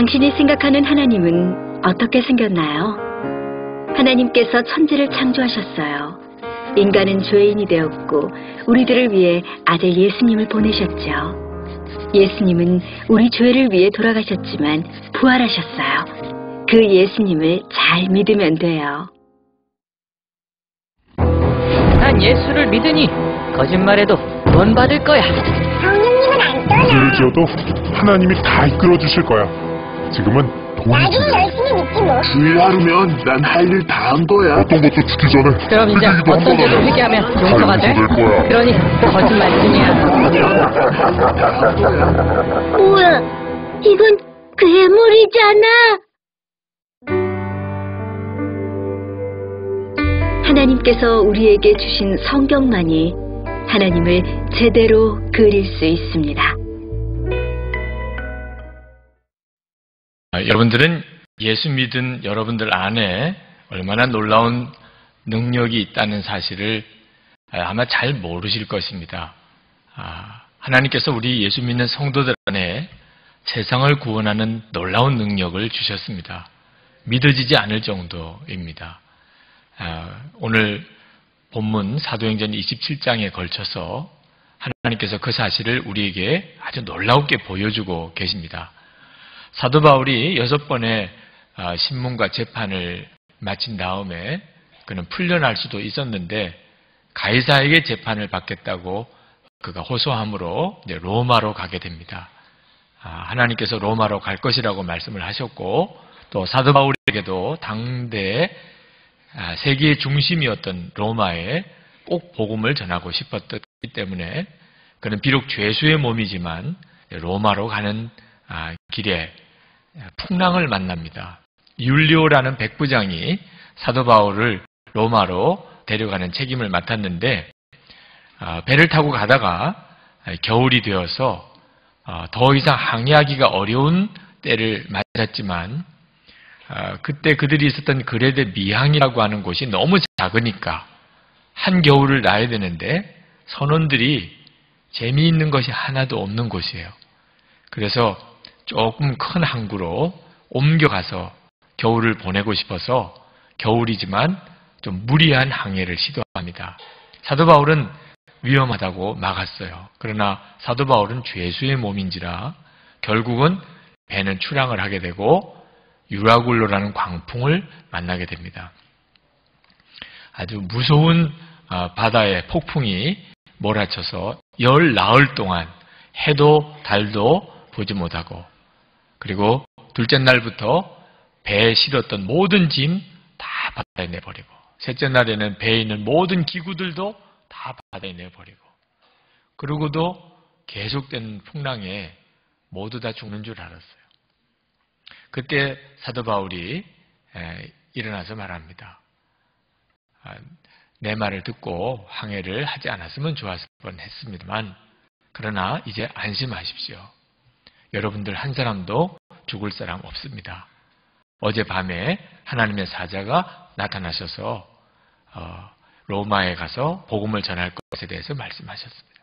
당신이 생각하는 하나님은 어떻게 생겼나요? 하나님께서 천지를 창조하셨어요. 인간은 죄인이 되었고 우리들을 위해 아들 예수님을 보내셨죠. 예수님은 우리 죄를 위해 돌아가셨지만 부활하셨어요. 그 예수님을 잘 믿으면 돼요. 난 예수를 믿으니 거짓말해도 돈 받을 거야. 성령님은 안 떠나. 죄를 지어도 하나님이 다 이끌어 주실 거야. 지금은 돈이 나중에 중요해. 열심히 믿지 뭐. 주일 하루면 난 할 일 다 한 거야. 어떤 것도 죽기 전에 그럼 이제 회개기도 어떤 한번 죄를 하면 회개하면 다 용서가 돼? 용서될 거야. 그러니 거짓말뿐이야. 뭐야? 이건 괴물이잖아. 하나님께서 우리에게 주신 성경만이 하나님을 제대로 그릴 수 있습니다. 여러분들은 예수 믿은 여러분들 안에 얼마나 놀라운 능력이 있다는 사실을 아마 잘 모르실 것입니다. 하나님께서 우리 예수 믿는 성도들 안에 세상을 구원하는 놀라운 능력을 주셨습니다. 믿어지지 않을 정도입니다. 오늘 본문 사도행전 27장에 걸쳐서 하나님께서 그 사실을 우리에게 아주 놀랍게 보여주고 계십니다. 사도 바울이 6번의 신문과 재판을 마친 다음에 그는 풀려날 수도 있었는데 가이사에게 재판을 받겠다고 그가 호소함으로 이제 로마로 가게 됩니다. 하나님께서 로마로 갈 것이라고 말씀을 하셨고 또 사도 바울에게도 당대 세계의 중심이었던 로마에 꼭 복음을 전하고 싶었기 때문에 그는 비록 죄수의 몸이지만 로마로 가는 길에 풍랑을 만납니다. 율리오라는 백부장이 사도 바울을 로마로 데려가는 책임을 맡았는데 배를 타고 가다가 겨울이 되어서 더 이상 항해하기가 어려운 때를 맞았지만 그때 그들이 있었던 그레데 미항이라고 하는 곳이 너무 작으니까 한겨울을 나야 되는데 선원들이 재미있는 것이 하나도 없는 곳이에요. 그래서 조금 큰 항구로 옮겨가서 겨울을 보내고 싶어서 겨울이지만 좀 무리한 항해를 시도합니다. 사도 바울은 위험하다고 막았어요. 그러나 사도 바울은 죄수의 몸인지라 결국은 배는 출항을 하게 되고 유라굴로라는 광풍을 만나게 됩니다. 아주 무서운 바다의 폭풍이 몰아쳐서 열 나흘 동안 해도 달도 보지 못하고 그리고 둘째 날부터 배에 실었던 모든 짐 다 바다에 내버리고 셋째 날에는 배에 있는 모든 기구들도 다 바다에 내버리고 그러고도 계속된 풍랑에 모두 다 죽는 줄 알았어요. 그때 사도 바울이 일어나서 말합니다. 내 말을 듣고 항해를 하지 않았으면 좋았을 뻔했습니다만 그러나 이제 안심하십시오. 여러분들 한 사람도 죽을 사람 없습니다. 어젯밤에 하나님의 사자가 나타나셔서 로마에 가서 복음을 전할 것에 대해서 말씀하셨습니다.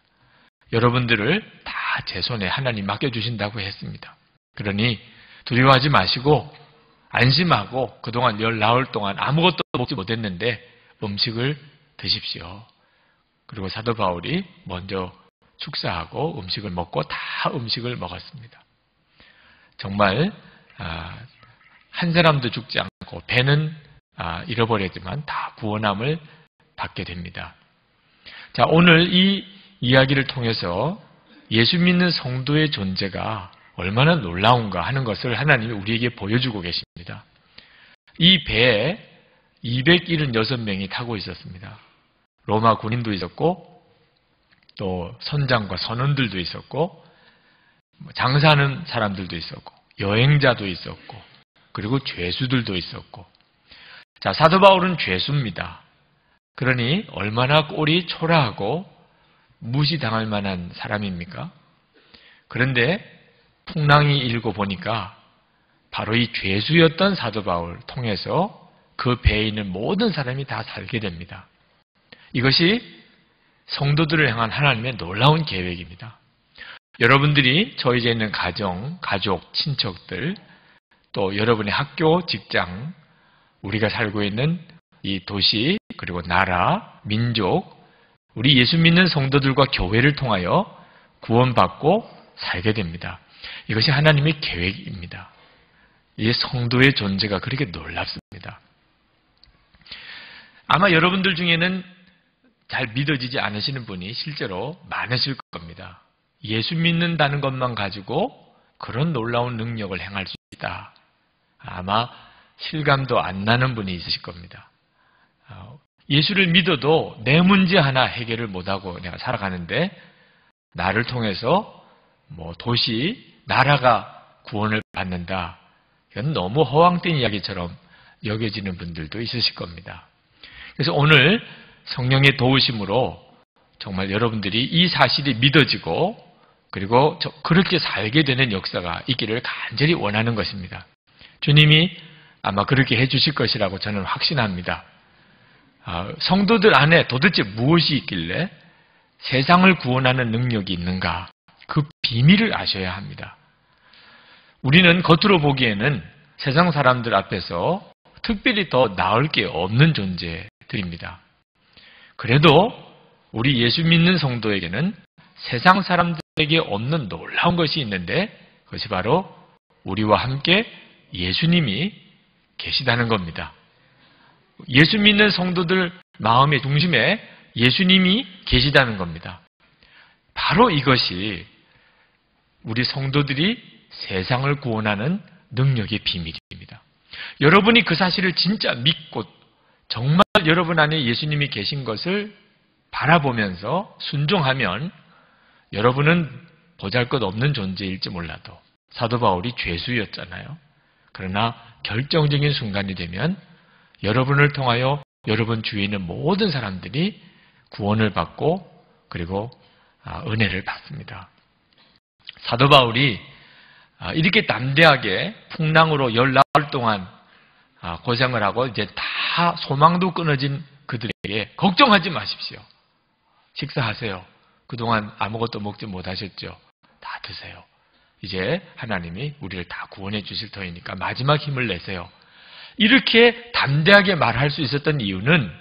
여러분들을 다 제 손에 하나님 맡겨주신다고 했습니다. 그러니 두려워하지 마시고 안심하고 그동안 열 나흘 동안 아무것도 먹지 못했는데 음식을 드십시오. 그리고 사도 바울이 먼저 축사하고 음식을 먹고 다 음식을 먹었습니다. 정말 한 사람도 죽지 않고 배는 잃어버렸지만 다 구원함을 받게 됩니다. 자, 오늘 이 이야기를 통해서 예수 믿는 성도의 존재가 얼마나 놀라운가 하는 것을 하나님이 우리에게 보여주고 계십니다. 이 배에 276명이 타고 있었습니다. 로마 군인도 있었고 또 선장과 선원들도 있었고 장사하는 사람들도 있었고 여행자도 있었고 그리고 죄수들도 있었고 자, 사도 바울은 죄수입니다. 그러니 얼마나 꼴이 초라하고 무시당할 만한 사람입니까? 그런데 풍랑이 일고 보니까 바로 이 죄수였던 사도 바울 통해서 그 배에 있는 모든 사람이 다 살게 됩니다. 이것이 성도들을 향한 하나님의 놀라운 계획입니다. 여러분들이 처해져 있는 가정, 가족, 친척들 또 여러분의 학교, 직장, 우리가 살고 있는 이 도시, 그리고 나라, 민족, 우리 예수 믿는 성도들과 교회를 통하여 구원받고 살게 됩니다. 이것이 하나님의 계획입니다. 이 성도의 존재가 그렇게 놀랍습니다. 아마 여러분들 중에는 잘 믿어지지 않으시는 분이 실제로 많으실 겁니다. 예수 믿는다는 것만 가지고 그런 놀라운 능력을 행할 수 있다. 아마 실감도 안 나는 분이 있으실 겁니다. 예수를 믿어도 내 문제 하나 해결을 못하고 내가 살아가는데 나를 통해서 도시, 나라가 구원을 받는다. 이건 너무 허황된 이야기처럼 여겨지는 분들도 있으실 겁니다. 그래서 오늘 성령의 도우심으로 정말 여러분들이 이 사실이 믿어지고 그리고 그렇게 살게 되는 역사가 있기를 간절히 원하는 것입니다. 주님이 아마 그렇게 해주실 것이라고 저는 확신합니다. 성도들 안에 도대체 무엇이 있길래 세상을 구원하는 능력이 있는가? 그 비밀을 아셔야 합니다. 우리는 겉으로 보기에는 세상 사람들 앞에서 특별히 더 나을 게 없는 존재들입니다. 그래도 우리 예수 믿는 성도에게는 세상 사람들에게 없는 놀라운 것이 있는데 그것이 바로 우리와 함께 예수님이 계시다는 겁니다. 예수 믿는 성도들 마음의 중심에 예수님이 계시다는 겁니다. 바로 이것이 우리 성도들이 세상을 구원하는 능력의 비밀입니다. 여러분이 그 사실을 진짜 믿고 정말 여러분 안에 예수님이 계신 것을 바라보면서 순종하면 여러분은 보잘것없는 존재일지 몰라도 사도 바울이 죄수였잖아요. 그러나 결정적인 순간이 되면 여러분을 통하여 여러분 주위에 있는 모든 사람들이 구원을 받고 그리고 은혜를 받습니다. 사도 바울이 이렇게 담대하게 풍랑으로 10나흘 동안 고생을 하고 이제 다 소망도 끊어진 그들에게 걱정하지 마십시오. 식사하세요. 그동안 아무것도 먹지 못하셨죠? 다 드세요. 이제 하나님이 우리를 다 구원해 주실 터이니까 마지막 힘을 내세요. 이렇게 담대하게 말할 수 있었던 이유는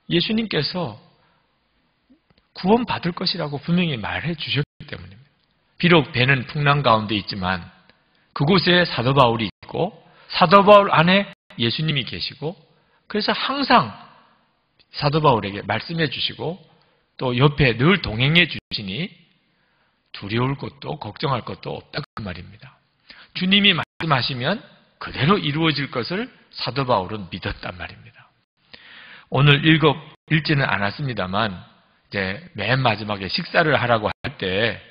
예수님께서 구원받을 것이라고 분명히 말해 주셨기 때문입니다. 비록 배는 풍랑 가운데 있지만 그곳에 사도 바울이 있고 사도 바울 안에 예수님이 계시고 그래서 항상 사도 바울에게 말씀해 주시고 또 옆에 늘 동행해 주시니 두려울 것도 걱정할 것도 없다 그 말입니다. 주님이 말씀하시면 그대로 이루어질 것을 사도 바울은 믿었단 말입니다. 오늘 읽지는 않았습니다만 이제 맨 마지막에 식사를 하라고 할 때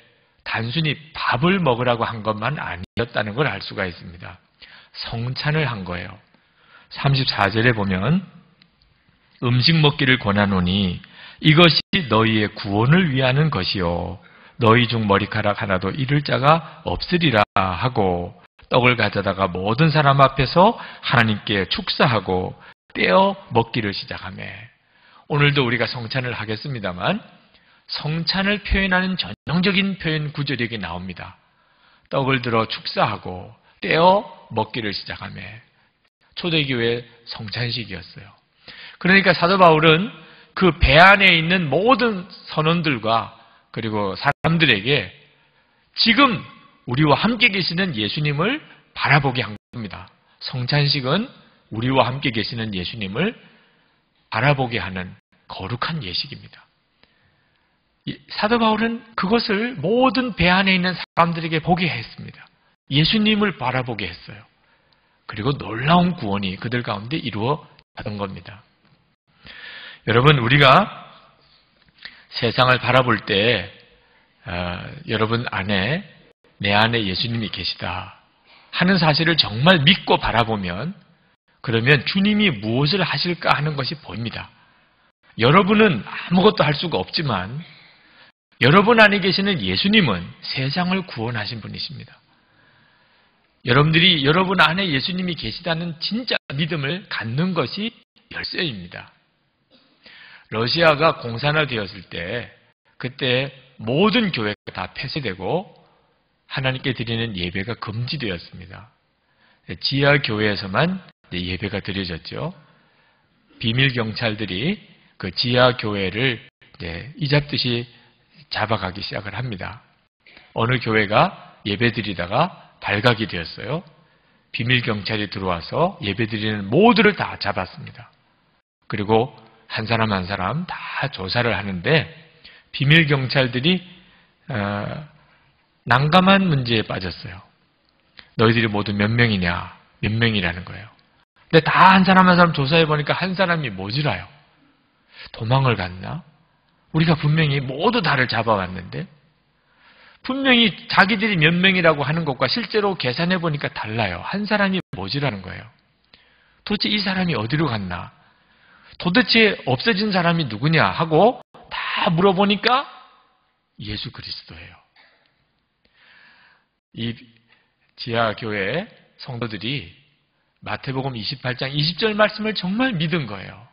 단순히 밥을 먹으라고 한 것만 아니었다는 걸 알 수가 있습니다. 성찬을 한 거예요. 34절에 보면 음식 먹기를 권하노니 이것이 너희의 구원을 위하는 것이요 너희 중 머리카락 하나도 잃을 자가 없으리라 하고 떡을 가져다가 모든 사람 앞에서 하나님께 축사하고 떼어 먹기를 시작하며 오늘도 우리가 성찬을 하겠습니다만 성찬을 표현하는 전형적인 표현 구절이 여기 나옵니다. 떡을 들어 축사하고 떼어 먹기를 시작하며 초대교회 성찬식이었어요. 그러니까 사도 바울은 그 배 안에 있는 모든 선원들과 그리고 사람들에게 지금 우리와 함께 계시는 예수님을 바라보게 한 겁니다. 성찬식은 우리와 함께 계시는 예수님을 바라보게 하는 거룩한 예식입니다. 사도 바울은 그것을 모든 배 안에 있는 사람들에게 보게 했습니다. 예수님을 바라보게 했어요. 그리고 놀라운 구원이 그들 가운데 이루어졌던 겁니다. 여러분, 우리가 세상을 바라볼 때 여러분 안에 내 안에 예수님이 계시다 하는 사실을 정말 믿고 바라보면 그러면 주님이 무엇을 하실까 하는 것이 보입니다. 여러분은 아무것도 할 수가 없지만 여러분 안에 계시는 예수님은 세상을 구원하신 분이십니다. 여러분들이 여러분 안에 예수님이 계시다는 진짜 믿음을 갖는 것이 열쇠입니다. 러시아가 공산화되었을 때 그때 모든 교회가 다 폐쇄되고 하나님께 드리는 예배가 금지되었습니다. 지하 교회에서만 예배가 드려졌죠. 비밀 경찰들이 그 지하 교회를 이잡듯이 잡아가기 시작을 합니다. 어느 교회가 예배 드리다가 발각이 되었어요. 비밀 경찰이 들어와서 예배 드리는 모두를 다 잡았습니다. 그리고 한 사람 한 사람 다 조사를 하는데 비밀 경찰들이 난감한 문제에 빠졌어요. 너희들이 모두 몇 명이냐? 몇 명이라는 거예요. 근데 다 한 사람 한 사람 조사해 보니까 한 사람이 모자라요. 도망을 갔나? 우리가 분명히 모두 다를 잡아왔는데 분명히 자기들이 몇 명이라고 하는 것과 실제로 계산해 보니까 달라요. 한 사람이 모자라는 거예요. 도대체 이 사람이 어디로 갔나? 도대체 없어진 사람이 누구냐 하고 다 물어보니까 예수 그리스도예요. 이 지하교회 성도들이 마태복음 28장 20절 말씀을 정말 믿은 거예요.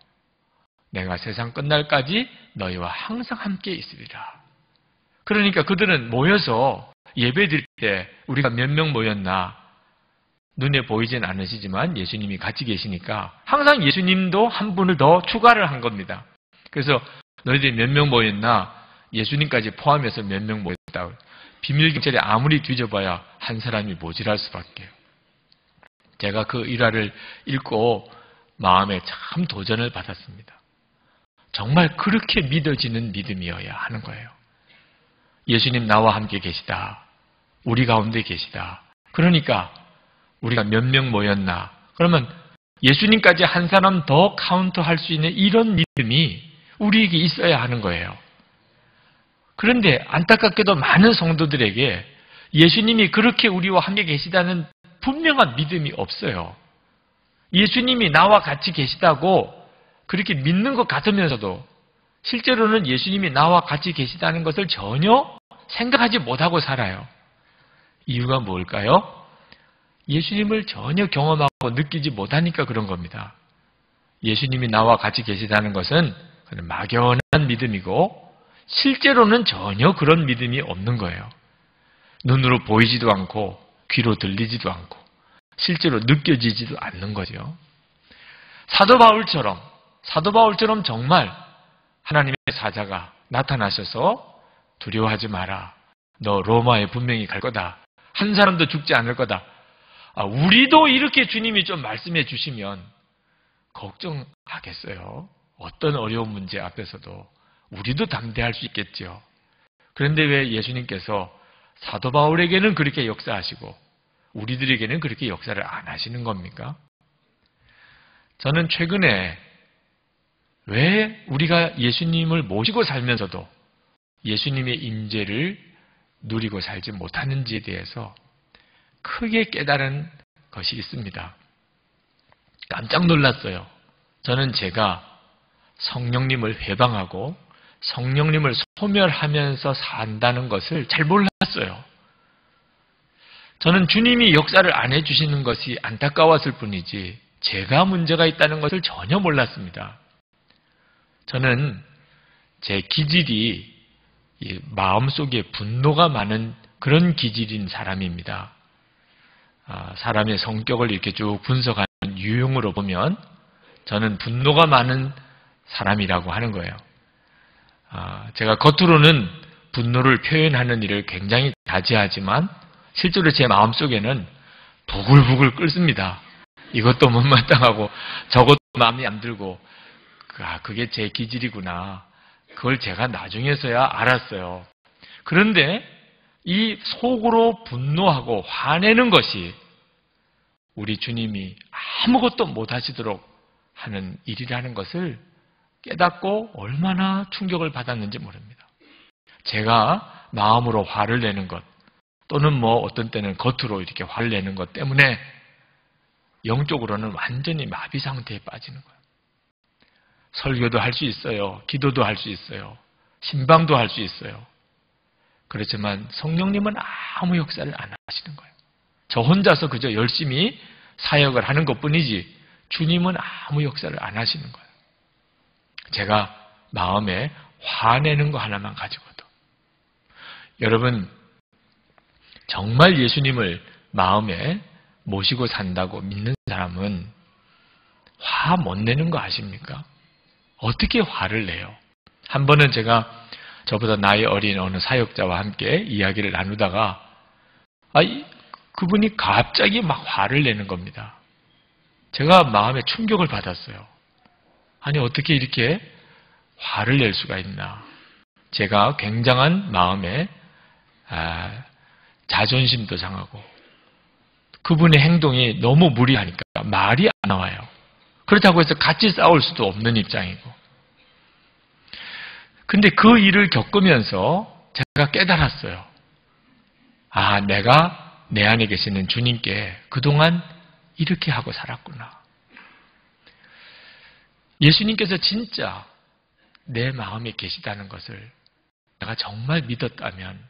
내가 세상 끝날까지 너희와 항상 함께 있으리라. 그러니까 그들은 모여서 예배 드릴 때 우리가 몇 명 모였나 눈에 보이진 않으시지만 예수님이 같이 계시니까 항상 예수님도 한 분을 더 추가를 한 겁니다. 그래서 너희들이 몇 명 모였나 예수님까지 포함해서 몇 명 모였다. 비밀 경찰이 아무리 뒤져봐야 한 사람이 모자랄 수밖에요. 제가 그 일화를 읽고 마음에 참 도전을 받았습니다. 정말 그렇게 믿어지는 믿음이어야 하는 거예요. 예수님 나와 함께 계시다. 우리 가운데 계시다. 그러니까 우리가 몇 명 모였나? 그러면 예수님까지 한 사람 더 카운트할 수 있는 이런 믿음이 우리에게 있어야 하는 거예요. 그런데 안타깝게도 많은 성도들에게 예수님이 그렇게 우리와 함께 계시다는 분명한 믿음이 없어요. 예수님이 나와 같이 계시다고 그렇게 믿는 것 같으면서도 실제로는 예수님이 나와 같이 계시다는 것을 전혀 생각하지 못하고 살아요. 이유가 뭘까요? 예수님을 전혀 경험하고 느끼지 못하니까 그런 겁니다. 예수님이 나와 같이 계시다는 것은 막연한 믿음이고 실제로는 전혀 그런 믿음이 없는 거예요. 눈으로 보이지도 않고 귀로 들리지도 않고 실제로 느껴지지도 않는 거죠. 사도 바울처럼 정말 하나님의 사자가 나타나셔서 두려워하지 마라. 너 로마에 분명히 갈 거다. 한 사람도 죽지 않을 거다. 우리도 이렇게 주님이 좀 말씀해 주시면 걱정하겠어요. 어떤 어려운 문제 앞에서도 우리도 담대할 수 있겠죠. 그런데 왜 예수님께서 사도 바울에게는 그렇게 역사하시고 우리들에게는 그렇게 역사를 안 하시는 겁니까? 저는 최근에 왜 우리가 예수님을 모시고 살면서도 예수님의 임재를 누리고 살지 못하는지에 대해서 크게 깨달은 것이 있습니다. 깜짝 놀랐어요. 저는 제가 성령님을 회방하고 성령님을 소멸하면서 산다는 것을 잘 몰랐어요. 저는 주님이 역사를 안 해주시는 것이 안타까웠을 뿐이지 제가 문제가 있다는 것을 전혀 몰랐습니다. 저는 제 기질이 마음속에 분노가 많은 그런 기질인 사람입니다. 사람의 성격을 이렇게 쭉 분석하는 유형으로 보면 저는 분노가 많은 사람이라고 하는 거예요. 제가 겉으로는 분노를 표현하는 일을 굉장히 자제하지만 실제로 제 마음속에는 부글부글 끓습니다. 이것도 못마땅하고 저것도 마음에 안 들고 그게 제 기질이구나. 그걸 제가 나중에서야 알았어요. 그런데 이 속으로 분노하고 화내는 것이 우리 주님이 아무것도 못하시도록 하는 일이라는 것을 깨닫고 얼마나 충격을 받았는지 모릅니다. 제가 마음으로 화를 내는 것 또는 어떤 때는 겉으로 이렇게 화를 내는 것 때문에 영적으로는 완전히 마비 상태에 빠지는 거예요. 설교도 할 수 있어요. 기도도 할 수 있어요. 신방도 할 수 있어요. 그렇지만 성령님은 아무 역사를 안 하시는 거예요. 저 혼자서 그저 열심히 사역을 하는 것뿐이지 주님은 아무 역사를 안 하시는 거예요. 제가 마음에 화내는 거 하나만 가지고도. 여러분 정말 예수님을 마음에 모시고 산다고 믿는 사람은 화 못 내는 거 아십니까? 어떻게 화를 내요? 한 번은 제가 저보다 나이 어린 어느 사역자와 함께 이야기를 나누다가 그분이 갑자기 막 화를 내는 겁니다. 제가 마음에 충격을 받았어요. 아니 어떻게 이렇게 화를 낼 수가 있나. 제가 굉장한 마음에 자존심도 상하고 그분의 행동이 너무 무리하니까 말이 안 나와요. 그렇다고 해서 같이 싸울 수도 없는 입장이고. 근데 그 일을 겪으면서 제가 깨달았어요. 내가 내 안에 계시는 주님께 그동안 이렇게 하고 살았구나. 예수님께서 진짜 내 마음에 계시다는 것을 내가 정말 믿었다면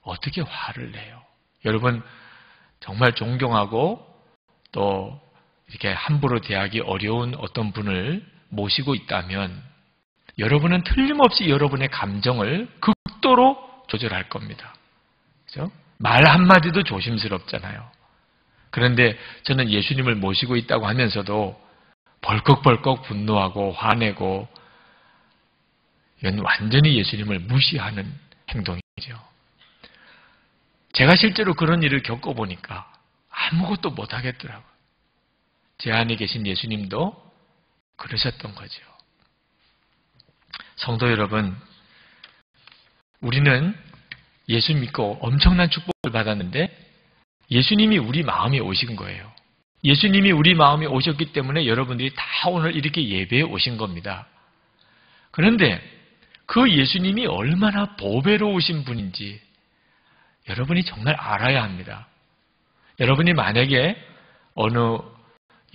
어떻게 화를 내요? 여러분 정말 존경하고 또 이렇게 함부로 대하기 어려운 어떤 분을 모시고 있다면 여러분은 틀림없이 여러분의 감정을 극도로 조절할 겁니다. 그렇죠? 말 한마디도 조심스럽잖아요. 그런데 저는 예수님을 모시고 있다고 하면서도 벌컥벌컥 분노하고 화내고 이건 완전히 예수님을 무시하는 행동이죠. 제가 실제로 그런 일을 겪어보니까 아무것도 못하겠더라고요. 제 안에 계신 예수님도 그러셨던 거죠. 성도 여러분, 우리는 예수 믿고 엄청난 축복을 받았는데 예수님이 우리 마음에 오신 거예요. 예수님이 우리 마음에 오셨기 때문에 여러분들이 다 오늘 이렇게 예배에 오신 겁니다. 그런데 그 예수님이 얼마나 보배로우신 분인지 여러분이 정말 알아야 합니다. 여러분이 만약에 어느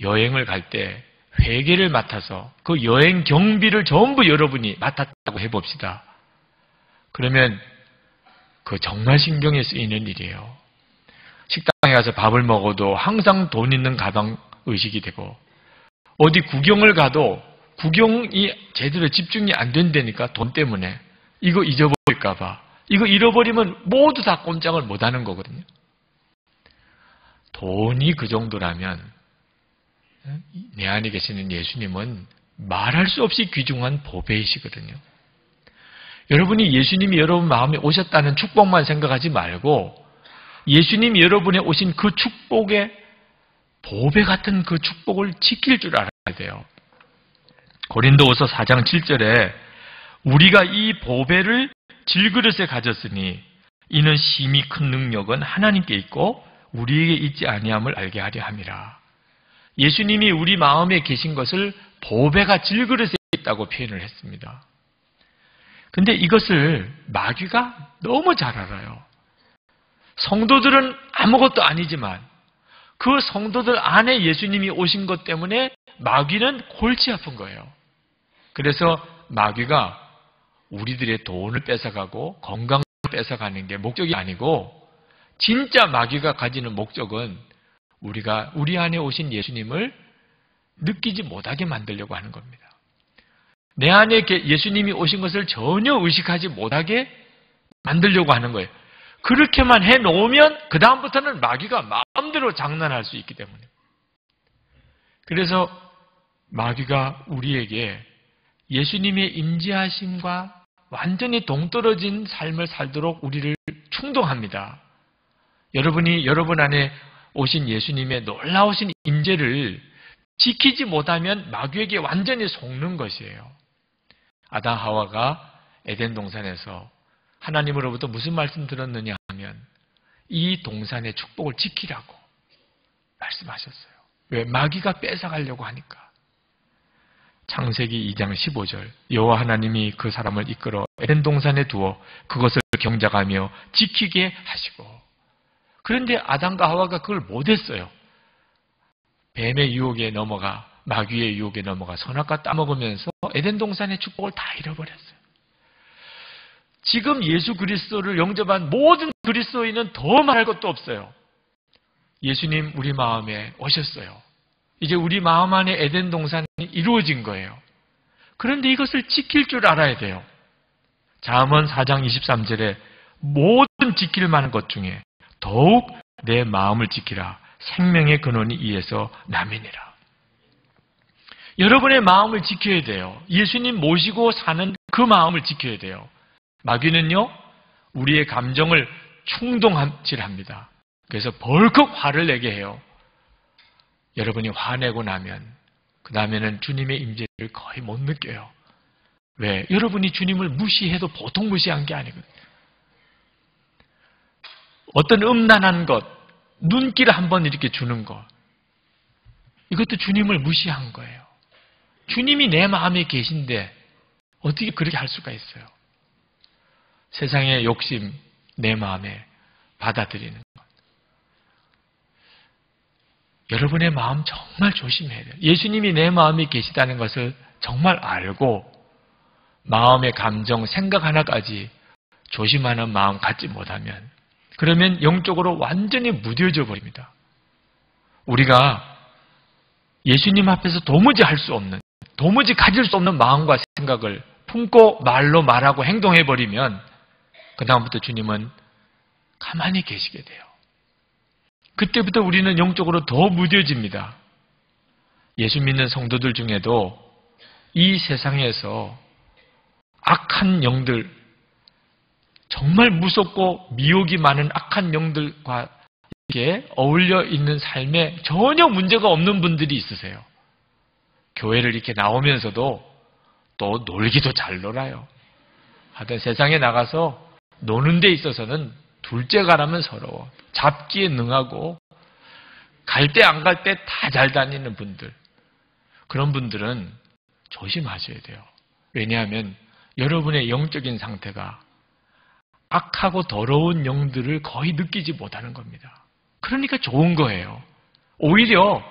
여행을 갈 때 회계를 맡아서 그 여행 경비를 전부 여러분이 맡았다고 해봅시다. 그러면 그 정말 신경에 쓰이는 일이에요. 식당에 가서 밥을 먹어도 항상 돈 있는 가방 의식이 되고 어디 구경을 가도 구경이 제대로 집중이 안 된다니까 돈 때문에 이거 잊어버릴까 봐. 이거 잃어버리면 모두 다 꼼짝을 못하는 거거든요. 돈이 그 정도라면 내 안에 계시는 예수님은 말할 수 없이 귀중한 보배이시거든요. 여러분이 예수님이 여러분 마음에 오셨다는 축복만 생각하지 말고 예수님이 여러분에 오신 그 축복의 보배 같은 그 축복을 지킬 줄 알아야 돼요. 고린도후서 4장 7절에 우리가 이 보배를 질그릇에 가졌으니 이는 심히 큰 능력은 하나님께 있고 우리에게 있지 아니함을 알게 하려 함이라. 예수님이 우리 마음에 계신 것을 보배가 질그릇에 있다고 표현을 했습니다. 근데 이것을 마귀가 너무 잘 알아요. 성도들은 아무것도 아니지만 그 성도들 안에 예수님이 오신 것 때문에 마귀는 골치 아픈 거예요. 그래서 마귀가 우리들의 돈을 뺏어가고 건강을 뺏어가는 게 목적이 아니고 진짜 마귀가 가지는 목적은 우리가 우리 안에 오신 예수님을 느끼지 못하게 만들려고 하는 겁니다. 내 안에 예수님이 오신 것을 전혀 의식하지 못하게 만들려고 하는 거예요. 그렇게만 해놓으면 그 다음부터는 마귀가 마음대로 장난할 수 있기 때문에. 그래서 마귀가 우리에게 예수님의 임재하심과 완전히 동떨어진 삶을 살도록 우리를 충동합니다. 여러분이 여러분 안에 오신 예수님의 놀라우신 임재를 지키지 못하면 마귀에게 완전히 속는 것이에요. 아담 하와가 에덴 동산에서 하나님으로부터 무슨 말씀 들었느냐 하면 이 동산의 축복을 지키라고 말씀하셨어요. 왜? 마귀가 뺏어가려고 하니까. 창세기 2장 15절 여호와 하나님이 그 사람을 이끌어 에덴 동산에 두어 그것을 경작하며 지키게 하시고. 그런데 아담과 하와가 그걸 못했어요. 뱀의 유혹에 넘어가 마귀의 유혹에 넘어가 선악과 따먹으면서 에덴 동산의 축복을 다 잃어버렸어요. 지금 예수 그리스도를 영접한 모든 그리스도인은 더 말할 것도 없어요. 예수님 우리 마음에 오셨어요. 이제 우리 마음 안에 에덴 동산이 이루어진 거예요. 그런데 이것을 지킬 줄 알아야 돼요. 잠언 4장 23절에 모든 지킬 만한 것 중에 더욱 내 마음을 지키라. 생명의 근원이 이에서 남이니라. 여러분의 마음을 지켜야 돼요. 예수님 모시고 사는 그 마음을 지켜야 돼요. 마귀는요, 우리의 감정을 충동질합니다. 그래서 벌컥 화를 내게 해요. 여러분이 화내고 나면 그 다음에는 주님의 임재를 거의 못 느껴요. 왜? 여러분이 주님을 무시해도 보통 무시한 게 아니거든요. 어떤 음란한 것, 눈길 한번 이렇게 주는 것, 이것도 주님을 무시한 거예요. 주님이 내 마음에 계신데 어떻게 그렇게 할 수가 있어요? 세상의 욕심, 내 마음에 받아들이는 것. 여러분의 마음 정말 조심해야 돼요. 예수님이 내 마음에 계시다는 것을 정말 알고 마음의 감정, 생각 하나까지 조심하는 마음 갖지 못하면 그러면 영적으로 완전히 무뎌져 버립니다. 우리가 예수님 앞에서 도무지 할 수 없는, 도무지 가질 수 없는 마음과 생각을 품고 말로 말하고 행동해버리면 그 다음부터 주님은 가만히 계시게 돼요. 그때부터 우리는 영적으로 더 무뎌집니다. 예수 믿는 성도들 중에도 이 세상에서 악한 영들, 정말 무섭고 미혹이 많은 악한 영들과 이렇게 어울려 있는 삶에 전혀 문제가 없는 분들이 있으세요. 교회를 이렇게 나오면서도 또 놀기도 잘 놀아요. 하여튼 세상에 나가서 노는 데 있어서는 둘째 가라면 서러워. 잡기에 능하고 갈 때 안 갈 때 다 잘 다니는 분들. 그런 분들은 조심하셔야 돼요. 왜냐하면 여러분의 영적인 상태가 악하고 더러운 영들을 거의 느끼지 못하는 겁니다. 그러니까 좋은 거예요. 오히려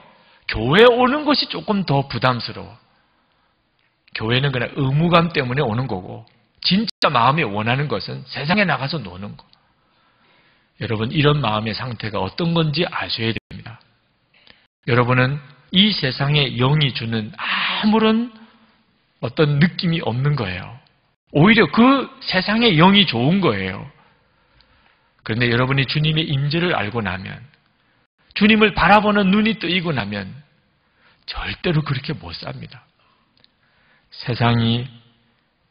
교회 오는 것이 조금 더 부담스러워. 교회는 그냥 의무감 때문에 오는 거고 진짜 마음이 원하는 것은 세상에 나가서 노는 거. 여러분 이런 마음의 상태가 어떤 건지 아셔야 됩니다. 여러분은 이 세상의 영이 주는 아무런 어떤 느낌이 없는 거예요. 오히려 그 세상의 영이 좋은 거예요. 그런데 여러분이 주님의 임재를 알고 나면, 주님을 바라보는 눈이 뜨이고 나면 절대로 그렇게 못 삽니다. 세상이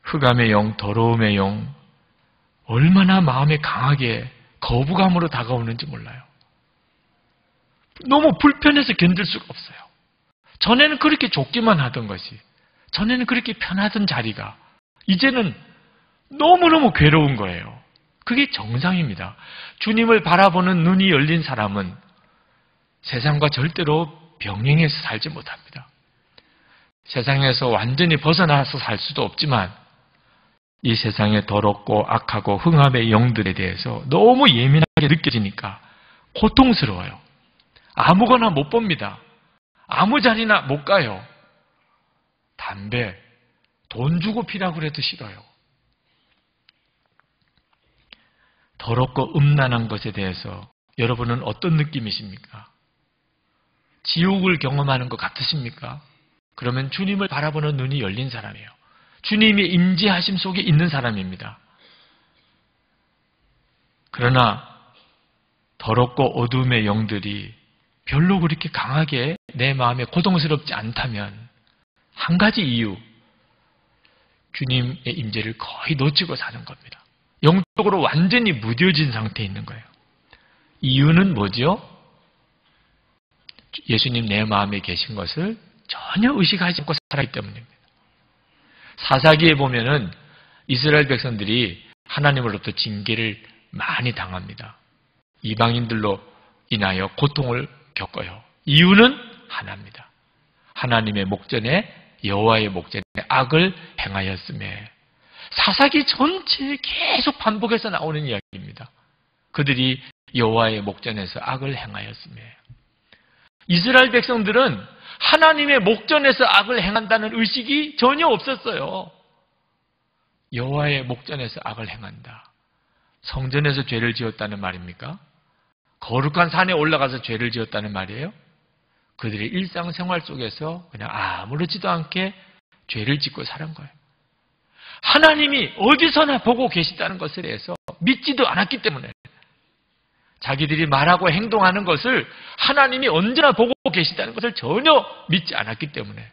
흑암의 영, 더러움의 영, 얼마나 마음에 강하게 거부감으로 다가오는지 몰라요. 너무 불편해서 견딜 수가 없어요. 전에는 그렇게 좋기만 하던 것이, 전에는 그렇게 편하던 자리가 이제는 너무너무 괴로운 거예요. 그게 정상입니다. 주님을 바라보는 눈이 열린 사람은 세상과 절대로 병행해서 살지 못합니다. 세상에서 완전히 벗어나서 살 수도 없지만 이 세상의 더럽고 악하고 흑암의 영들에 대해서 너무 예민하게 느껴지니까 고통스러워요. 아무거나 못 봅니다. 아무 자리나 못 가요. 담배, 돈 주고 피라고 해도 싫어요. 더럽고 음란한 것에 대해서 여러분은 어떤 느낌이십니까? 지옥을 경험하는 것 같으십니까? 그러면 주님을 바라보는 눈이 열린 사람이에요. 주님의 임재하심 속에 있는 사람입니다. 그러나 더럽고 어두움의 영들이 별로 그렇게 강하게 내 마음에 고통스럽지 않다면 한 가지 이유, 주님의 임재를 거의 놓치고 사는 겁니다. 영적으로 완전히 무뎌진 상태에 있는 거예요. 이유는 뭐죠? 예수님 내 마음에 계신 것을 전혀 의식하지 않고 살았기 때문입니다. 사사기에 보면은 이스라엘 백성들이 하나님으로부터 징계를 많이 당합니다. 이방인들로 인하여 고통을 겪어요. 이유는 하나입니다. 하나님의 목전에, 여호와의 목전에 악을 행하였음에. 사사기 전체에 계속 반복해서 나오는 이야기입니다. 그들이 여호와의 목전에서 악을 행하였음에. 이스라엘 백성들은 하나님의 목전에서 악을 행한다는 의식이 전혀 없었어요. 여호와의 목전에서 악을 행한다. 성전에서 죄를 지었다는 말입니까? 거룩한 산에 올라가서 죄를 지었다는 말이에요? 그들의 일상생활 속에서 그냥 아무렇지도 않게 죄를 짓고 사는 거예요. 하나님이 어디서나 보고 계시다는 것을 해서 믿지도 않았기 때문에 자기들이 말하고 행동하는 것을 하나님이 언제나 보고 계시다는 것을 전혀 믿지 않았기 때문에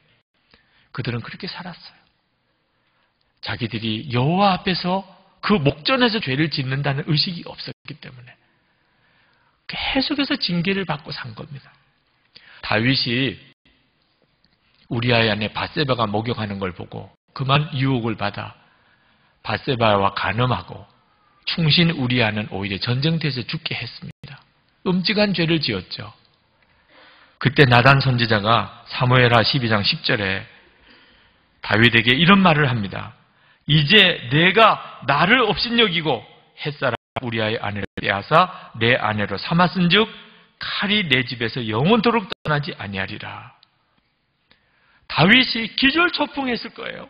그들은 그렇게 살았어요. 자기들이 여호와 앞에서 그 목전에서 죄를 짓는다는 의식이 없었기 때문에 계속해서 징계를 받고 산 겁니다. 다윗이 우리아의 아내 밧세바가 목욕하는 걸 보고 그만 유혹을 받아 밧세바와 간음하고 충신 우리아는 오히려 전쟁터에서 죽게 했습니다. 끔찍한 죄를 지었죠. 그때 나단 선지자가 사무엘하 12장 10절에 다윗에게 이런 말을 합니다. 이제 내가 나를 업신여기고 햇사람 우리아의 아내를 빼앗아 내 아내로 삼았은즉 칼이 내 집에서 영원토록 떠나지 아니하리라. 다윗이 기절초풍했을 거예요.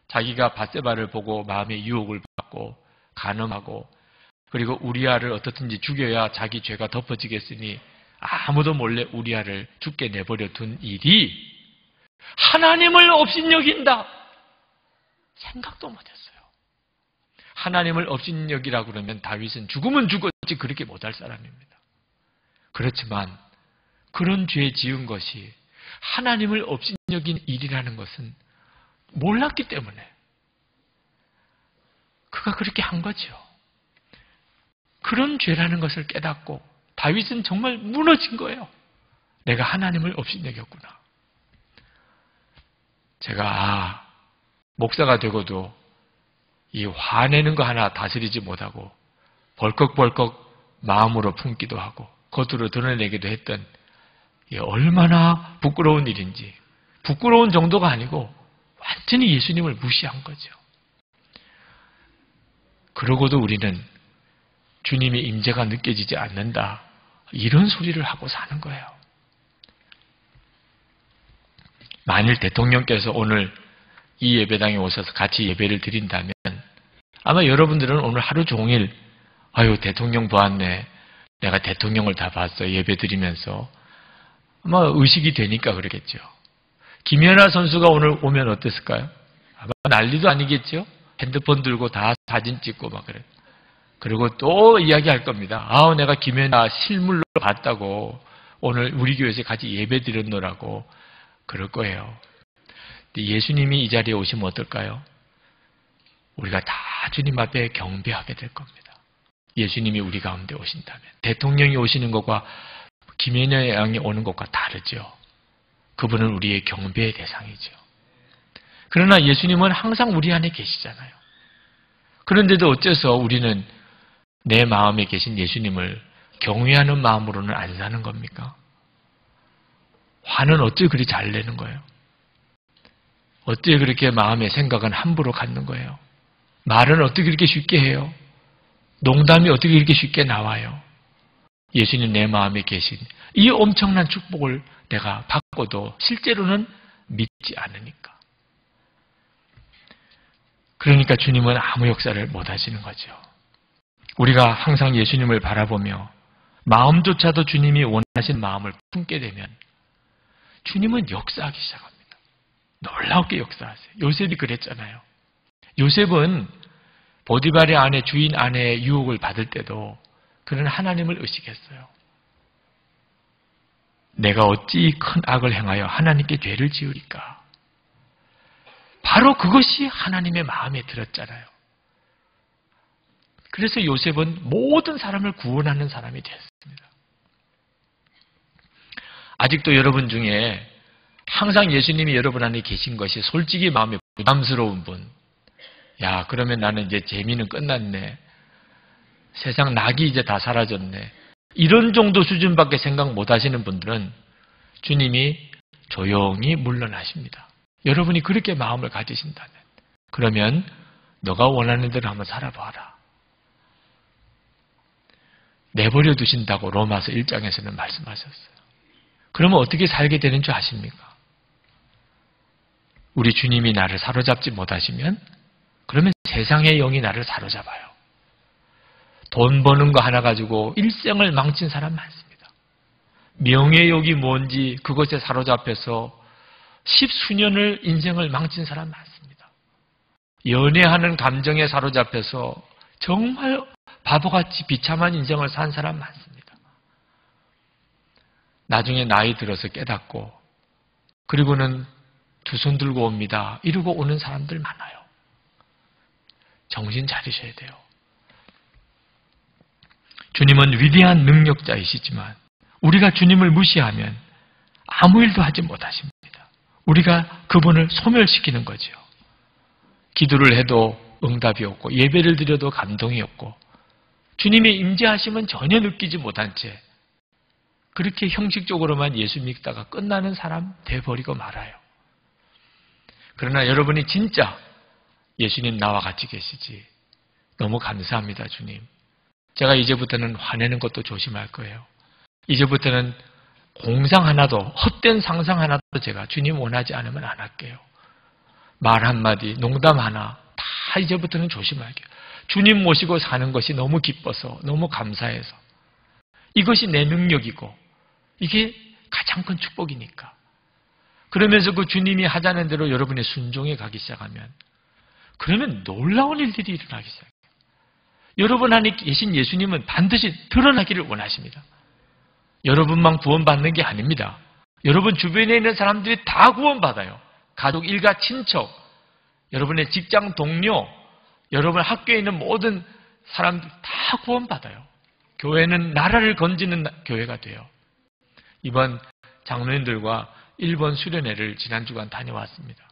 자기가 밧세바를 보고 마음의 유혹을 받고 간음하고 그리고 우리아를 어떻든지 죽여야 자기 죄가 덮어지겠으니 아무도 몰래 우리아를 죽게 내버려 둔 일이 하나님을 업신여긴다. 생각도 못했어요. 하나님을 업신여기라고 그러면 다윗은 죽으면 죽었지 그렇게 못할 사람입니다. 그렇지만 그런 죄 지은 것이 하나님을 업신여긴 일이라는 것은 몰랐기 때문에 그가 그렇게 한 거죠. 그런 죄라는 것을 깨닫고 다윗은 정말 무너진 거예요. 내가 하나님을 업신여겼구나. 제가 목사가 되고도 이 화내는 거 하나 다스리지 못하고 벌컥벌컥 마음으로 품기도 하고 겉으로 드러내기도 했던 얼마나 부끄러운 일인지, 부끄러운 정도가 아니고 완전히 예수님을 무시한 거죠. 그러고도 우리는 주님의 임재가 느껴지지 않는다, 이런 소리를 하고 사는 거예요. 만일 대통령께서 오늘 이 예배당에 오셔서 같이 예배를 드린다면 아마 여러분들은 오늘 하루 종일 아유 대통령 보았네, 내가 대통령을 다 봤어, 예배 드리면서 아마 의식이 되니까 그러겠죠. 김연아 선수가 오늘 오면 어땠을까요? 아마 난리도 아니겠죠. 핸드폰 들고 다 사진 찍고 막 그래. 그리고 또 이야기할 겁니다. 아우 내가 김연아 실물로 봤다고, 오늘 우리 교회에서 같이 예배 드렸노라고 그럴 거예요. 예수님이 이 자리에 오시면 어떨까요? 우리가 다 주님 앞에 경배하게 될 겁니다. 예수님이 우리 가운데 오신다면. 대통령이 오시는 것과 김연아 양이 오는 것과 다르죠. 그분은 우리의 경배의 대상이죠. 그러나 예수님은 항상 우리 안에 계시잖아요. 그런데도 어째서 우리는 내 마음에 계신 예수님을 경외하는 마음으로는 안 사는 겁니까? 화는 어째 그리 잘 내는 거예요? 어째 그렇게 마음의 생각은 함부로 갖는 거예요? 말은 어떻게 그렇게 쉽게 해요? 농담이 어떻게 이렇게 쉽게 나와요? 예수님 내 마음에 계신 이 엄청난 축복을 내가 받고도 실제로는 믿지 않으니까. 그러니까 주님은 아무 역사를 못 하시는 거죠. 우리가 항상 예수님을 바라보며 마음조차도 주님이 원하시는 마음을 품게 되면 주님은 역사하기 시작합니다. 놀랍게 역사하세요. 요셉이 그랬잖아요. 요셉은 보디발의 아내, 주인 아내의 유혹을 받을 때도 그는 하나님을 의식했어요. 내가 어찌 큰 악을 행하여 하나님께 죄를 지으리까. 바로 그것이 하나님의 마음에 들었잖아요. 그래서 요셉은 모든 사람을 구원하는 사람이 되었습니다. 아직도 여러분 중에 항상 예수님이 여러분 안에 계신 것이 솔직히 마음에 부담스러운 분, 야 그러면 나는 이제 재미는 끝났네, 세상 낙이 이제 다 사라졌네, 이런 정도 수준밖에 생각 못 하시는 분들은 주님이 조용히 물러나십니다. 여러분이 그렇게 마음을 가지신다면, 그러면 너가 원하는 대로 한번 살아봐라, 내버려 두신다고 로마서 1장에서는 말씀하셨어요. 그러면 어떻게 살게 되는 줄 아십니까? 우리 주님이 나를 사로잡지 못하시면 그러면 세상의 영이 나를 사로잡아요. 돈 버는 거 하나 가지고 일생을 망친 사람 많습니다. 명예욕이 뭔지 그것에 사로잡혀서 십수년을 인생을 망친 사람 많습니다. 연애하는 감정에 사로잡혀서 정말 바보같이 비참한 인생을 산 사람 많습니다. 나중에 나이 들어서 깨닫고 그리고는 두 손 들고 옵니다. 이러고 오는 사람들 많아요. 정신 차리셔야 돼요. 주님은 위대한 능력자이시지만 우리가 주님을 무시하면 아무 일도 하지 못하십니다. 우리가 그분을 소멸시키는 거죠. 기도를 해도 응답이 없고 예배를 드려도 감동이 없고 주님의 임재하심은 전혀 느끼지 못한 채 그렇게 형식적으로만 예수 믿다가 끝나는 사람 돼버리고 말아요. 그러나 여러분이 진짜 예수님 나와 같이 계시지. 너무 감사합니다, 주님. 제가 이제부터는 화내는 것도 조심할 거예요. 이제부터는 공상 하나도, 헛된 상상 하나도 제가 주님 원하지 않으면 안 할게요. 말 한마디, 농담 하나 다 이제부터는 조심할게요. 주님 모시고 사는 것이 너무 기뻐서, 너무 감사해서 이것이 내 능력이고 이게 가장 큰 축복이니까. 그러면서 그 주님이 하자는 대로 여러분의 순종에 가기 시작하면 그러면 놀라운 일들이 일어나기 시작해요. 여러분 안에 계신 예수님은 반드시 드러나기를 원하십니다. 여러분만 구원받는 게 아닙니다. 여러분 주변에 있는 사람들이 다 구원받아요. 가족, 일가, 친척, 여러분의 직장 동료, 여러분 학교에 있는 모든 사람들 다 구원받아요. 교회는 나라를 건지는 교회가 돼요. 이번 장로님들과 일본 수련회를 지난 주간 다녀왔습니다.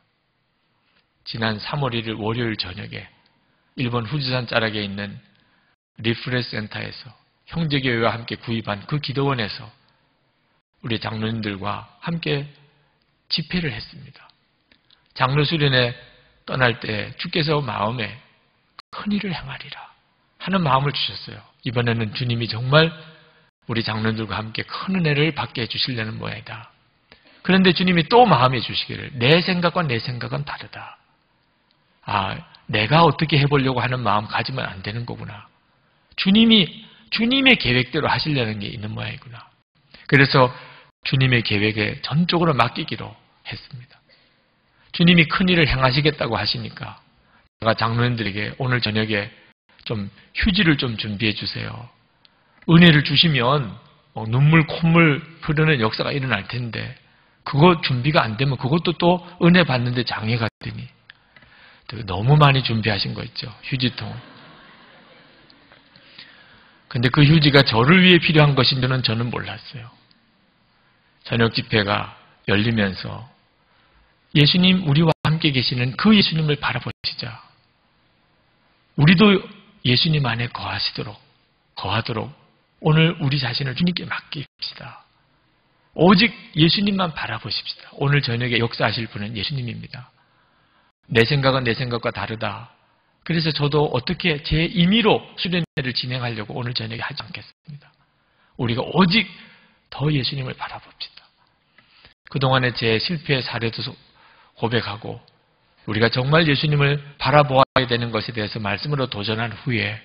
지난 3월 1일 월요일 저녁에 일본 후지산 자락에 있는 리프레시 센터에서 형제교회와 함께 구입한 그 기도원에서 우리 장로님들과 함께 집회를 했습니다. 장로 수련회 떠날 때 주께서 마음에 큰 일을 행하리라 하는 마음을 주셨어요. 이번에는 주님이 정말 우리 장로님들과 함께 큰 은혜를 받게 해주시려는 모양이다. 그런데 주님이 또 마음에 주시기를 내 생각과 내 생각은 다르다. 내가 어떻게 해보려고 하는 마음 가지면 안 되는 거구나. 주님의 계획대로 하시려는 게 있는 모양이구나. 그래서 주님의 계획에 전적으로 맡기기로 했습니다. 주님이 큰 일을 행하시겠다고 하시니까 제가 장로님들에게 오늘 저녁에 좀 휴지를 좀 준비해 주세요. 은혜를 주시면 눈물 콧물 흐르는 역사가 일어날 텐데 그거 준비가 안 되면 그것도 또 은혜 받는데 장애가 되니 너무 많이 준비하신 거 있죠. 휴지통. 근데 그 휴지가 저를 위해 필요한 것인 줄은 저는 몰랐어요. 저녁 집회가 열리면서 예수님 우리와 함께 계시는 그 예수님을 바라보시자. 우리도 예수님 안에 거하도록 오늘 우리 자신을 주님께 맡깁시다. 오직 예수님만 바라보십시다. 오늘 저녁에 역사하실 분은 예수님입니다. 내 생각은 내 생각과 다르다. 그래서 저도 어떻게 제 임의로 수련회를 진행하려고 오늘 저녁에 하지 않겠습니다. 우리가 오직 더 예수님을 바라봅시다. 그동안의 제 실패의 사례도 고백하고 우리가 정말 예수님을 바라보아야 되는 것에 대해서 말씀으로 도전한 후에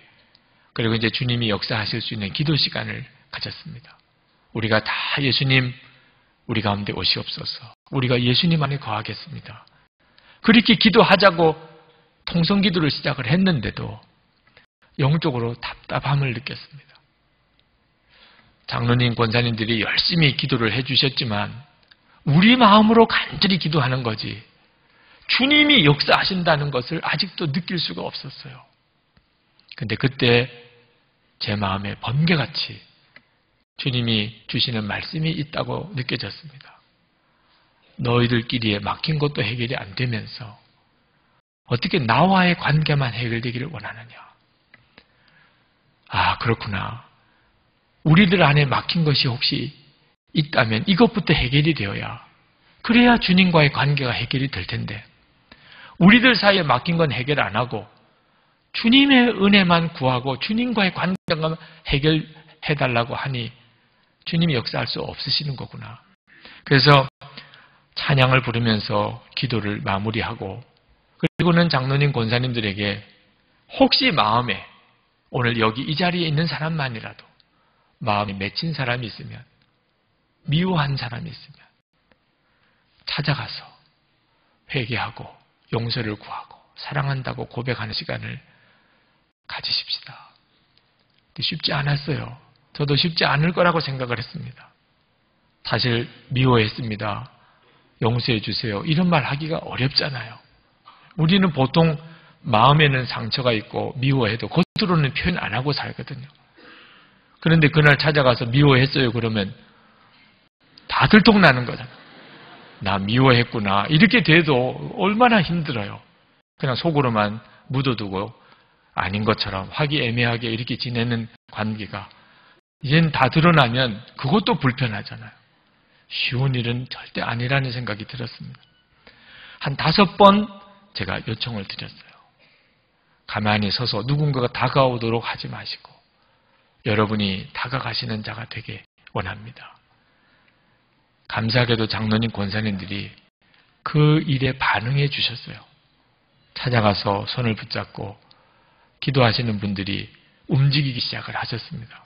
그리고 이제 주님이 역사하실 수 있는 기도 시간을 가졌습니다. 우리가 다 예수님 우리 가운데 오시옵소서. 우리가 예수님 안에 거하겠습니다. 그렇게 기도하자고 통성기도를 시작을 했는데도 영적으로 답답함을 느꼈습니다. 장로님, 권사님들이 열심히 기도를 해주셨지만 우리 마음으로 간절히 기도하는 거지 주님이 역사하신다는 것을 아직도 느낄 수가 없었어요. 근데 그때 제 마음에 번개같이 주님이 주시는 말씀이 있다고 느껴졌습니다. 너희들끼리에 막힌 것도 해결이 안 되면서 어떻게 나와의 관계만 해결되기를 원하느냐. 그렇구나. 우리들 안에 막힌 것이 혹시 있다면 이것부터 해결이 되어야 그래야 주님과의 관계가 해결이 될 텐데 우리들 사이에 막힌 건 해결 안 하고 주님의 은혜만 구하고 주님과의 관계만 해결해달라고 하니 주님이 역사할 수 없으시는 거구나. 그래서 찬양을 부르면서 기도를 마무리하고 그리고는 장로님, 권사님들에게 혹시 마음에 오늘 여기 이 자리에 있는 사람만이라도 마음이 맺힌 사람이 있으면 미워한 사람이 있으면 찾아가서 회개하고 용서를 구하고 사랑한다고 고백하는 시간을 가지십시다. 쉽지 않았어요. 저도 쉽지 않을 거라고 생각을 했습니다. 사실 미워했습니다. 용서해 주세요. 이런 말 하기가 어렵잖아요. 우리는 보통 마음에는 상처가 있고 미워해도 겉으로는 표현 안 하고 살거든요. 그런데 그날 찾아가서 미워했어요 그러면 다 들통나는 거잖아요. 나 미워했구나. 이렇게 돼도 얼마나 힘들어요. 그냥 속으로만 묻어두고 아닌 것처럼 화기애매하게 이렇게 지내는 관계가 이젠 다 드러나면 그것도 불편하잖아요. 쉬운 일은 절대 아니라는 생각이 들었습니다. 한 5번 제가 요청을 드렸어요. 가만히 서서 누군가가 다가오도록 하지 마시고 여러분이 다가가시는 자가 되게 원합니다. 감사하게도 장로님, 권사님들이 그 일에 반응해 주셨어요. 찾아가서 손을 붙잡고 기도하시는 분들이 움직이기 시작을 하셨습니다.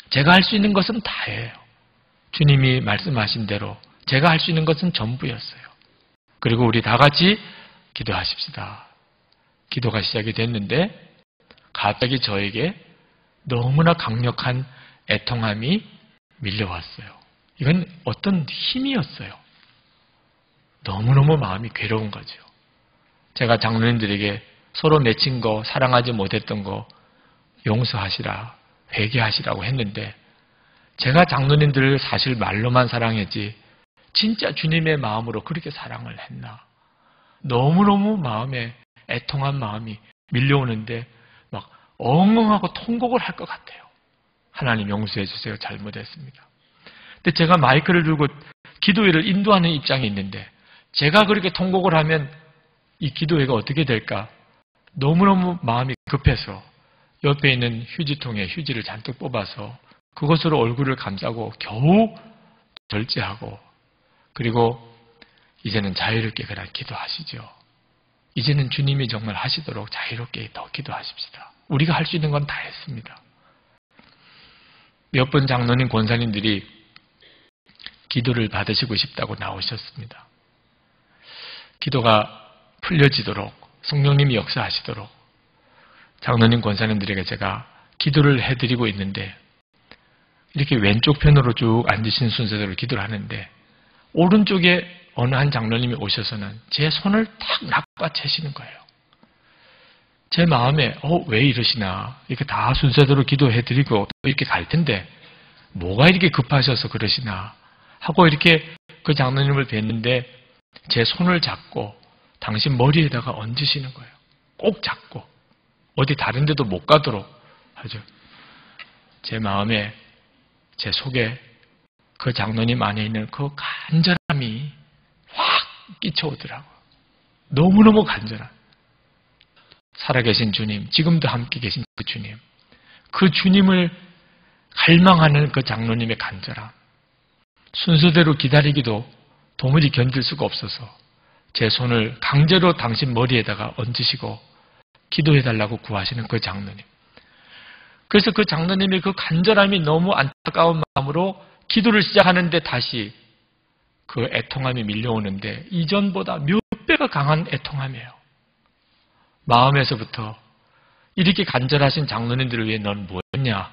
제가 할 수 있는 것은 다예요. 주님이 말씀하신 대로 제가 할 수 있는 것은 전부였어요. 그리고 우리 다 같이 기도하십시다. 기도가 시작이 됐는데 갑자기 저에게 너무나 강력한 애통함이 밀려왔어요. 이건 어떤 힘이었어요. 너무너무 마음이 괴로운 거죠. 제가 장로님들에게 서로 맺힌 거, 사랑하지 못했던 거 용서하시라, 회개하시라고 했는데 제가 장로님들을 사실 말로만 사랑했지 진짜 주님의 마음으로 그렇게 사랑을 했나. 너무너무 마음에 애통한 마음이 밀려오는데 막 엉엉하고 통곡을 할 것 같아요. 하나님 용서해 주세요. 잘못했습니다. 근데 제가 마이크를 들고 기도회를 인도하는 입장이 있는데 제가 그렇게 통곡을 하면 이 기도회가 어떻게 될까? 너무너무 마음이 급해서 옆에 있는 휴지통에 휴지를 잔뜩 뽑아서 그것으로 얼굴을 감싸고 겨우 절제하고 그리고 이제는 자유롭게 그냥 기도하시죠. 이제는 주님이 정말 하시도록 자유롭게 더 기도하십시다. 우리가 할 수 있는 건 다 했습니다. 몇 번 장로님, 권사님들이 기도를 받으시고 싶다고 나오셨습니다. 기도가 풀려지도록 성령님이 역사하시도록 장로님, 권사님들에게 제가 기도를 해드리고 있는데 이렇게 왼쪽 편으로 쭉 앉으신 순서대로 기도를 하는데 오른쪽에 어느 한 장로님이 오셔서는 제 손을 탁 낚아채시는 거예요. 제 마음에 왜 이러시나 이렇게 다 순서대로 기도해드리고 이렇게 갈 텐데 뭐가 이렇게 급하셔서 그러시나 하고 이렇게 그 장로님을 뵀는데 제 손을 잡고 당신 머리에다가 얹으시는 거예요. 꼭 잡고 어디 다른 데도 못 가도록 하죠. 제 마음에 제 속에 그 장로님 안에 있는 그 간절함이 확 끼쳐오더라고요. 너무너무 간절한 살아계신 주님, 지금도 함께 계신 그 주님, 그 주님을 갈망하는 그 장로님의 간절함, 순서대로 기다리기도 도무지 견딜 수가 없어서 제 손을 강제로 당신 머리에다가 얹으시고 기도해달라고 구하시는 그 장로님. 그래서 그 장로님의 그 간절함이 너무 안타까운 마음으로 기도를 시작하는데 다시 그 애통함이 밀려오는데 이전보다 몇 배가 강한 애통함이에요. 마음에서부터 이렇게 간절하신 장로님들을 위해 넌 뭐였냐?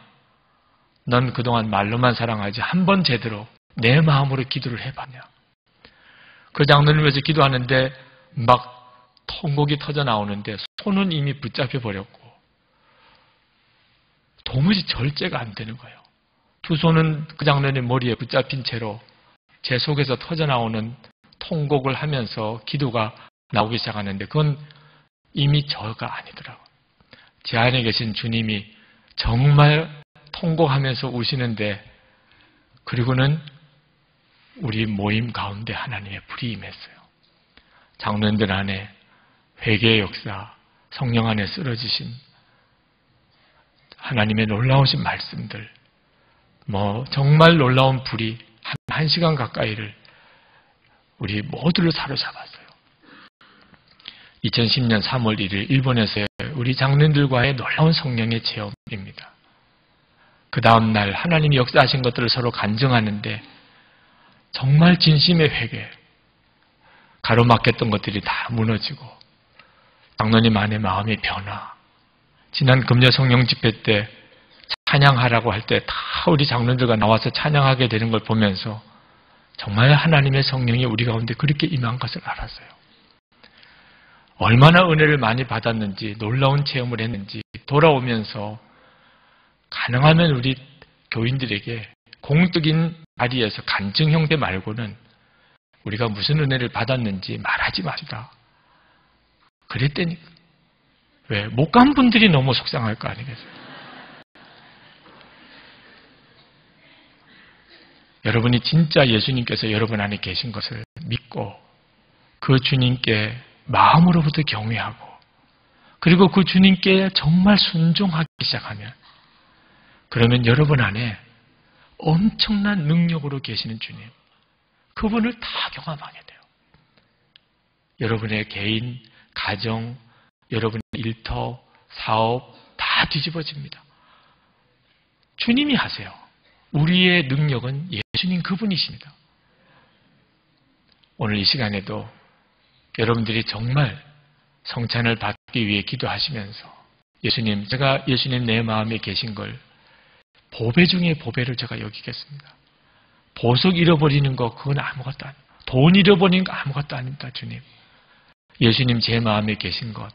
넌 그동안 말로만 사랑하지 한 번 제대로 내 마음으로 기도를 해봤냐? 그 장로님을 위해서 기도하는데 막 통곡이 터져 나오는데 손은 이미 붙잡혀 버렸고 도무지 절제가 안 되는 거예요. 두 손은 그 장로님 머리에 붙잡힌 채로 제 속에서 터져 나오는 통곡을 하면서 기도가 나오기 시작하는데 그건 이미 저가 아니더라고요. 제 안에 계신 주님이 정말 통곡하면서 우시는데 그리고는 우리 모임 가운데 하나님의 불이 임했어요. 장로님들 안에 회개의 역사, 성령 안에 쓰러지신 하나님의 놀라우신 말씀들, 정말 놀라운 불이 한 시간 가까이를 우리 모두를 사로잡았어요. 2010년 3월 1일 일본에서의 우리 장로님들과의 놀라운 성령의 체험입니다. 그 다음 날 하나님이 역사하신 것들을 서로 간증하는데 정말 진심의 회개, 가로막혔던 것들이 다 무너지고 장로님 안에 마음의 변화, 지난 금요 성령 집회 때 찬양하라고 할 때 다 우리 장로들과 나와서 찬양하게 되는 걸 보면서 정말 하나님의 성령이 우리 가운데 그렇게 임한 것을 알았어요. 얼마나 은혜를 많이 받았는지, 놀라운 체험을 했는지, 돌아오면서 가능하면 우리 교인들에게 공적인 자리에서 간증 형태 말고는 우리가 무슨 은혜를 받았는지 말하지 맙시다. 그랬더니 왜? 못 간 분들이 너무 속상할 거 아니겠어요? 여러분이 진짜 예수님께서 여러분 안에 계신 것을 믿고 그 주님께 마음으로부터 경외하고 그리고 그 주님께 정말 순종하기 시작하면 그러면 여러분 안에 엄청난 능력으로 계시는 주님, 그분을 다 경험하게 돼요. 여러분의 개인, 가정, 여러분의 일터, 사업 다 뒤집어집니다. 주님이 하세요. 우리의 능력은 예수님 그분이십니다. 오늘 이 시간에도 여러분들이 정말 성찬을 받기 위해 기도하시면서 예수님, 제가 예수님 내 마음에 계신 걸 보배 중에 보배를 제가 여기겠습니다. 보석 잃어버리는 거 그건 아무것도 아닙니다. 돈 잃어버리는 거 아무것도 아닙니다. 주님, 예수님 제 마음에 계신 것,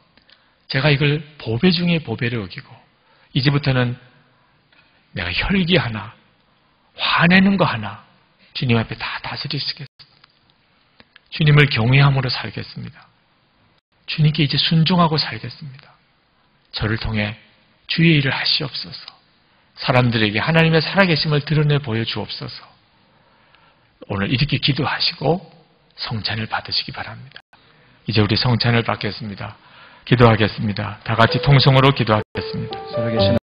제가 이걸 보배 중에 보배를 여기고 이제부터는 내가 혈기 하나, 화내는 거 하나 주님 앞에 다 다스리시겠습니다. 주님을 경외함으로 살겠습니다. 주님께 이제 순종하고 살겠습니다. 저를 통해 주의 일을 하시옵소서. 사람들에게 하나님의 살아계심을 드러내 보여주옵소서. 오늘 이렇게 기도하시고 성찬을 받으시기 바랍니다. 이제 우리 성찬을 받겠습니다. 기도하겠습니다. 다 같이 통성으로 기도하겠습니다. 살아계신